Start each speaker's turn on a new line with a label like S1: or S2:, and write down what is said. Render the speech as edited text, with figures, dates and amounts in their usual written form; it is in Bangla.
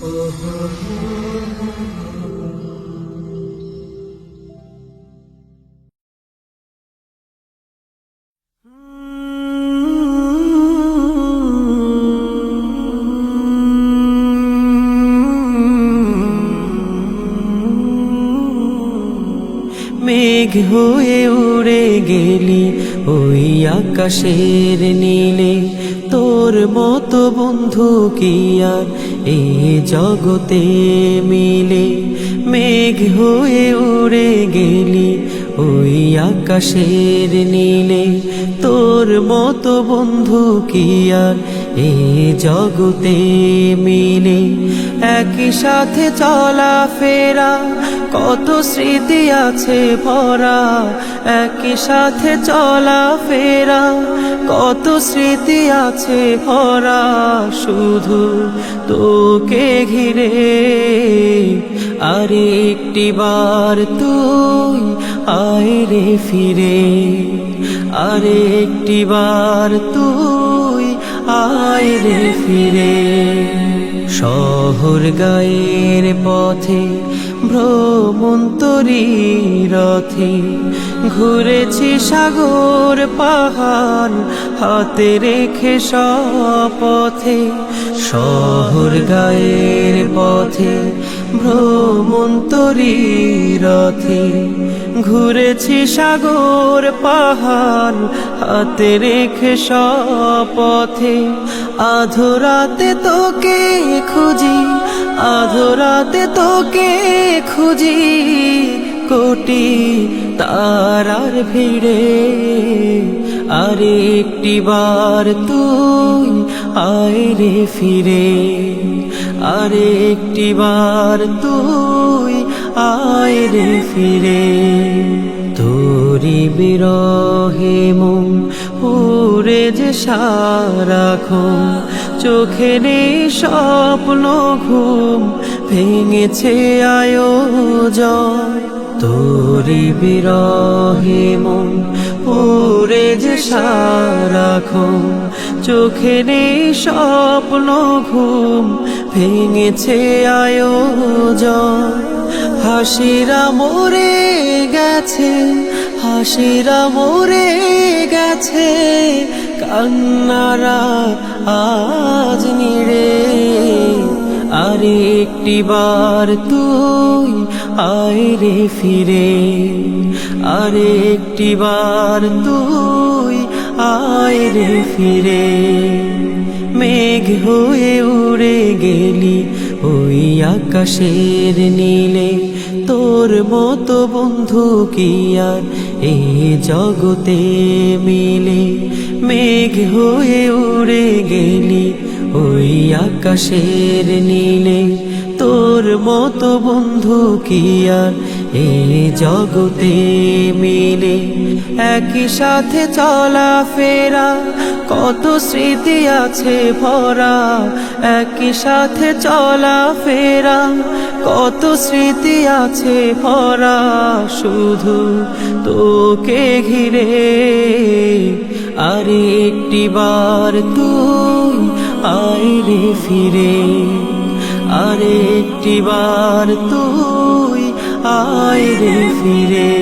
S1: মেঘ হয়ে উড়ে গেলি ওই আকাশের নীলে, তোর মতো বন্ধু কি আর এই জগতে মিলে। মেঘ হয়ে উড়ে গেলি ওই আকাশের নীলে, তোর মতো বন্ধু কি আর এই জগতে মিলে। একই সাথে চলা ফেরা কত স্মৃতি আছে ভরা, একই সাথে চলা ফেরা কত স্মৃতি আছে ভরা, শুধু তোকে ঘিরে। আরে একটি বার তুই আয় রে ফিরে, আরে একটি বার তুই আয় রে ফিরে। শহর গায়ের পথে ভ্রমন্তরী রথে, ঘুরেছি সাগর পাহাড় হাতে রেখে শপথে। শহর গায়ের পথে ভ্রমন্তরী রথে, ঘুরেছি সাগর পাহাড় হাতে রেখে শপথে। আধরাতে তোকে খুঁজি, আধরাতে তোকে খুঁজি, কোটি তারার ভিড়ে। আরে একটি বার তুই আয় রে ফিরে, আরে একটি বার তুই আয় রে ফিরে। তোরি বিরহে মন পুরে যে সারাক্ষণ, চোখে নেই স্বপ্ন ঘুম ভেঙেছে আয়োজন। তোরি বিরহে মন পুরে যে সারাক্ষণ, চোখে নেই স্বপ্ন ঘুম ভেঙেছে আয়োজন। হাসিরা মরে গেছে, হাসিরা মরে গেছে, কান্নারা আজ নিড়ে। আরে একটি বার তুই আয় রে ফিরে, আরে একটি বার তুই আয় রে ফিরে। মেঘ হয়ে উড়ে গেলি ওই আকাশের নীলে, তোর মতো বন্ধু কি আর এই জগতে মিলে। মেঘ হয়ে উড়ে গেলি ওই আকাশের নীলে, তোর মতো বন্ধু কি আর এই জগতে মিলে। একই সাথে চলা ফেরা কত স্মৃতি আছে ভরা, একই সাথে চলা ফেরা কত স্মৃতি আছে ভরা, শুধু তোকে ঘিরে। আরে একটি বার তুই আয় রে ফিরে, আরে একটি বার তুই আয় রে ফিরে।